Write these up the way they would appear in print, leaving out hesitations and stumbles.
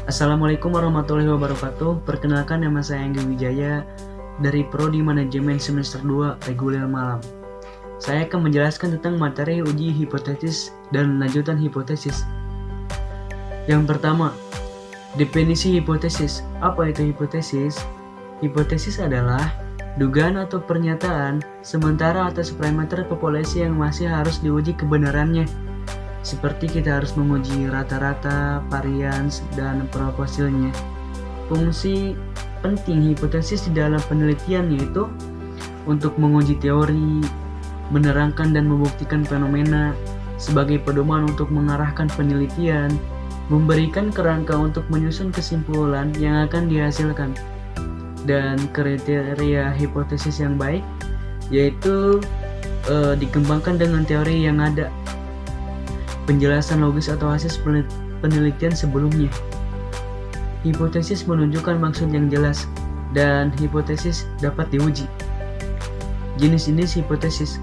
Assalamualaikum warahmatullahi wabarakatuh. Perkenalkan, nama saya Anggi Wijaya dari Prodi Manajemen Semester 2 Reguler Malam. Saya akan menjelaskan tentang materi uji hipotesis dan lanjutan hipotesis. Yang pertama, definisi hipotesis. Apa itu hipotesis? Hipotesis adalah dugaan atau pernyataan sementara atas parameter populasi yang masih harus diuji kebenarannya. Seperti kita harus menguji rata-rata, varians, dan proposilnya. Fungsi penting hipotesis di dalam penelitian yaitu untuk menguji teori, menerangkan dan membuktikan fenomena, sebagai pedoman untuk mengarahkan penelitian, memberikan kerangka untuk menyusun kesimpulan yang akan dihasilkan. Dan kriteria hipotesis yang baik yaitu dikembangkan dengan teori yang ada, penjelasan logis atau hasil penelitian sebelumnya. Hipotesis menunjukkan maksud yang jelas, dan hipotesis dapat diuji. Jenis-jenis hipotesis.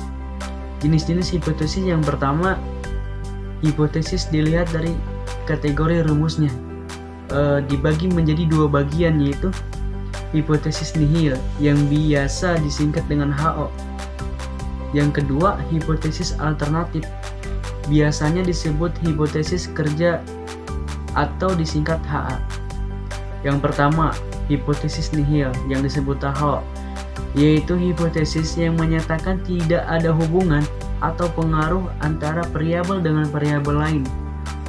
Jenis-jenis hipotesis yang pertama, hipotesis dilihat dari kategori rumusnya. Dibagi menjadi dua bagian, yaitu hipotesis nihil yang biasa disingkat dengan HO. Yang kedua, hipotesis alternatif, biasanya disebut hipotesis kerja atau disingkat HA. Yang pertama, hipotesis nihil yang disebut HO, yaitu hipotesis yang menyatakan tidak ada hubungan atau pengaruh antara variabel dengan variabel lain.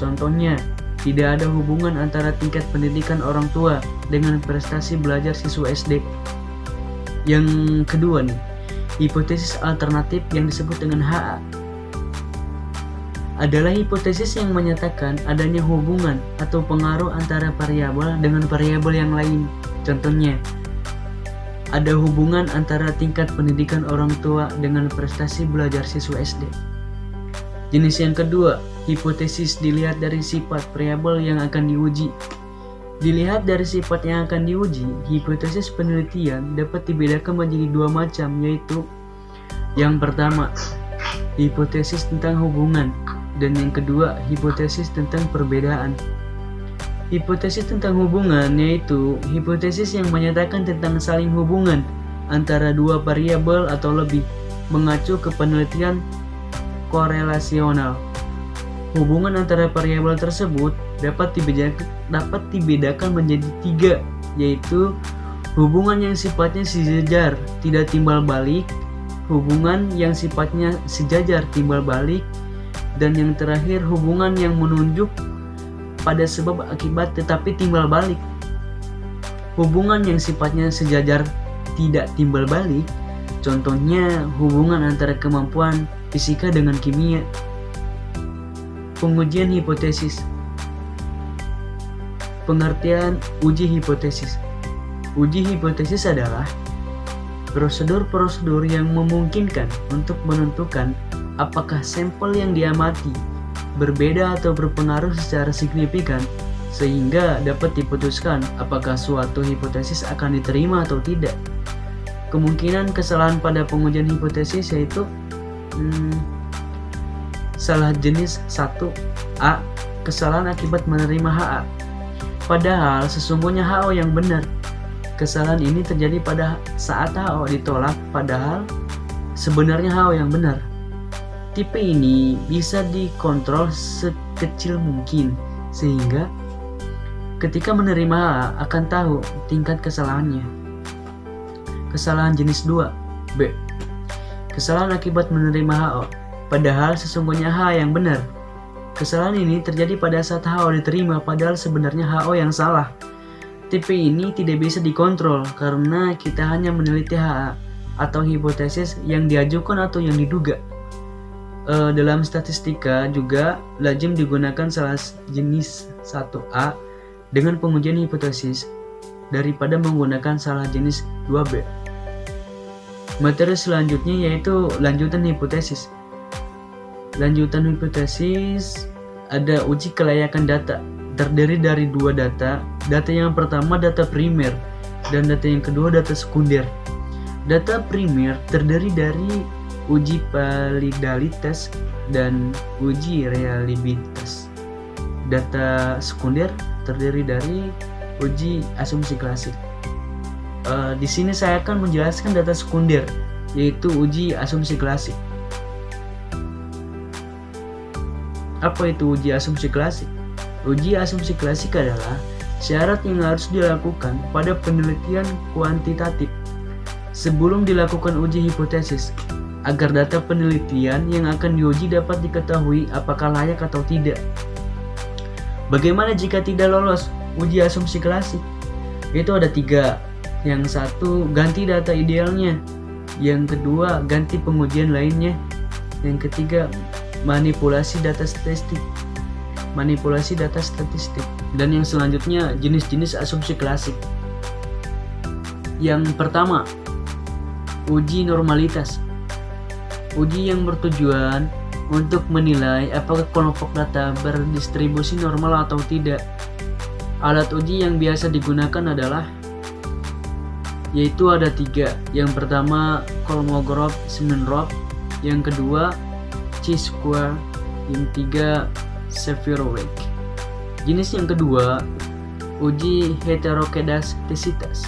Contohnya, tidak ada hubungan antara tingkat pendidikan orang tua dengan prestasi belajar siswa SD. Yang kedua nih, hipotesis alternatif yang disebut dengan HA adalah hipotesis yang menyatakan adanya hubungan atau pengaruh antara variabel dengan variabel yang lain. Contohnya, ada hubungan antara tingkat pendidikan orang tua dengan prestasi belajar siswa SD. Jenis yang kedua, hipotesis dilihat dari sifat variabel yang akan diuji. Dilihat dari sifat yang akan diuji, hipotesis penelitian dapat dibedakan menjadi dua macam, yaitu yang pertama, hipotesis tentang hubungan, dan yang kedua, hipotesis tentang perbedaan. Hipotesis tentang hubungan yaitu hipotesis yang menyatakan tentang saling hubungan antara dua variabel atau lebih, mengacu ke penelitian korelasional. Hubungan antara variabel tersebut dapat dibedakan menjadi tiga, yaitu hubungan yang sifatnya sejajar tidak timbal balik, hubungan yang sifatnya sejajar timbal balik, dan yang terakhir hubungan yang menunjuk pada sebab akibat tetapi timbal balik. Hubungan yang sifatnya sejajar tidak timbal balik, contohnya hubungan antara kemampuan fisika dengan kimia. Pengujian hipotesis. Pengertian uji hipotesis. Uji hipotesis adalah prosedur-prosedur yang memungkinkan untuk menentukan apakah sampel yang diamati berbeda atau berpengaruh secara signifikan sehingga dapat diputuskan apakah suatu hipotesis akan diterima atau tidak. Kemungkinan kesalahan pada pengujian hipotesis yaitu salah jenis 1A, kesalahan akibat menerima HA. Padahal sesungguhnya HO yang benar. Kesalahan ini terjadi pada saat HO ditolak padahal sebenarnya HO yang benar. Tipe ini bisa dikontrol sekecil mungkin sehingga ketika menerima HA akan tahu tingkat kesalahannya. Kesalahan jenis 2B, kesalahan akibat menerima HO padahal sesungguhnya HA yang benar. Kesalahan ini terjadi pada saat HO diterima padahal sebenarnya HO yang salah. Tipe ini tidak bisa dikontrol karena kita hanya meneliti HA atau hipotesis yang diajukan atau yang diduga. Dalam statistika juga lazim digunakan salah jenis 1A dengan pengujian hipotesis daripada menggunakan salah jenis 2B. Materi selanjutnya yaitu lanjutan hipotesis. Lanjutan hipotesis ada uji kelayakan data, terdiri dari dua data. Data yang pertama data primer dan data yang kedua data sekunder. Data primer terdiri dari uji validalitas dan uji reliabilitas. Data sekunder terdiri dari uji asumsi klasik. Di sini saya akan menjelaskan data sekunder, yaitu uji asumsi klasik. Apa itu uji asumsi klasik? Uji asumsi klasik adalah syarat yang harus dilakukan pada penelitian kuantitatif sebelum dilakukan uji hipotesis, agar data penelitian yang akan diuji dapat diketahui apakah layak atau tidak. Bagaimana jika tidak lolos uji asumsi klasik? Itu ada 3. Yang satu, ganti data idealnya. Yang kedua, ganti pengujian lainnya. Yang ketiga, manipulasi data statistik. Dan yang selanjutnya, jenis-jenis asumsi klasik. Yang pertama, uji normalitas. Uji yang bertujuan untuk menilai apakah kelompok data berdistribusi normal atau tidak. Alat uji yang biasa digunakan adalah, yaitu ada 3. Yang pertama, Kolmogorov-Smirnov. Yang kedua, chi-square. Yang ketiga, Shapiro-Wilk. Jenis yang kedua, uji heterokedastisitas.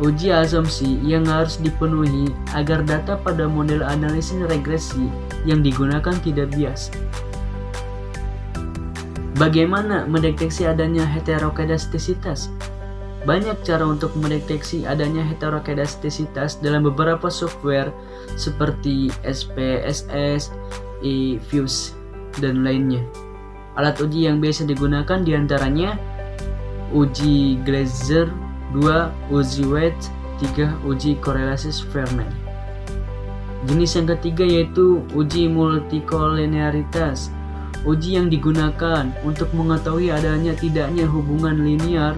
Uji asumsi yang harus dipenuhi agar data pada model analisis regresi yang digunakan tidak bias. Bagaimana mendeteksi adanya heterokedastisitas? Banyak cara untuk mendeteksi adanya heterokedastisitas dalam beberapa software seperti SPSS, eFuse, dan lainnya. Alat uji yang biasa digunakan diantaranya uji Glaser, 2. Uji Waite, 3. Uji korelasi Spearman. Jenis yang ketiga yaitu uji multikolinearitas. Uji yang digunakan untuk mengetahui adanya tidaknya hubungan linear,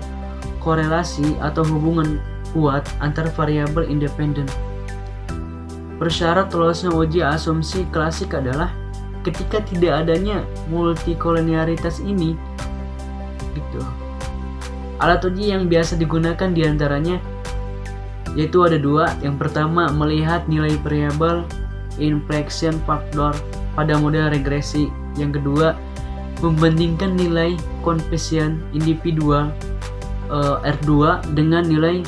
korelasi, atau hubungan kuat antar variabel independen. Persyarat lolosnya uji asumsi klasik adalah ketika tidak adanya multikolinearitas ini. Gitu. Alat uji yang biasa digunakan diantaranya yaitu ada 2. Yang pertama, melihat nilai variabel inflection factor pada model regresi. Yang kedua, membandingkan nilai koefisien individual R2 dengan nilai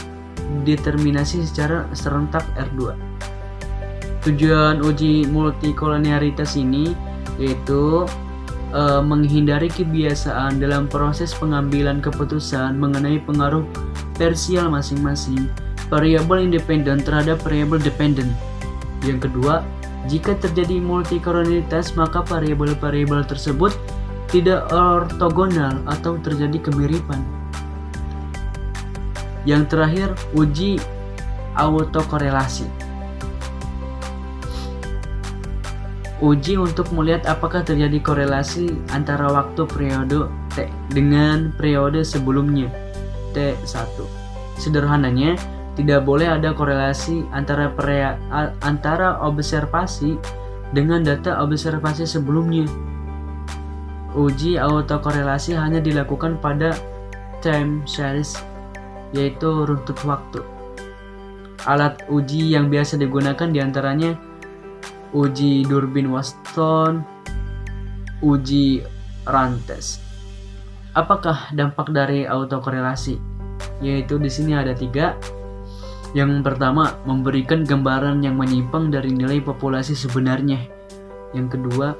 determinasi secara serentak R2. Tujuan uji multikolinearitas ini yaitu menghindari kebiasaan dalam proses pengambilan keputusan mengenai pengaruh parsial masing-masing variabel independen terhadap variabel dependen. Yang kedua, jika terjadi multikolinearitas maka variabel-variabel tersebut tidak ortogonal atau terjadi kemiripan. Yang terakhir, uji autokorelasi. Uji untuk melihat apakah terjadi korelasi antara waktu periode T dengan periode sebelumnya, T1. Sederhananya, tidak boleh ada korelasi antara observasi dengan data observasi sebelumnya. Uji autokorelasi hanya dilakukan pada time series, yaitu runtut waktu. Alat uji yang biasa digunakan diantaranya uji Durbin-Watson, uji Rantes. Apakah dampak dari autokorelasi? Yaitu di sini ada 3. Yang pertama, memberikan gambaran yang menyimpang dari nilai populasi sebenarnya. Yang kedua,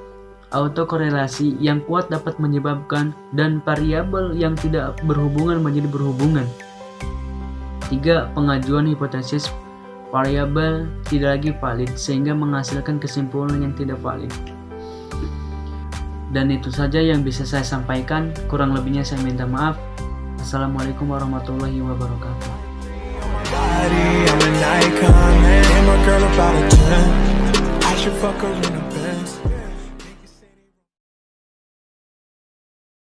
autokorelasi yang kuat dapat menyebabkan dan variabel yang tidak berhubungan menjadi berhubungan. 3. Pengajuan hipotesis variabel tidak lagi valid sehingga menghasilkan kesimpulan yang tidak valid. Dan itu saja yang bisa saya sampaikan, kurang lebihnya saya minta maaf. Assalamualaikum warahmatullahi wabarakatuh.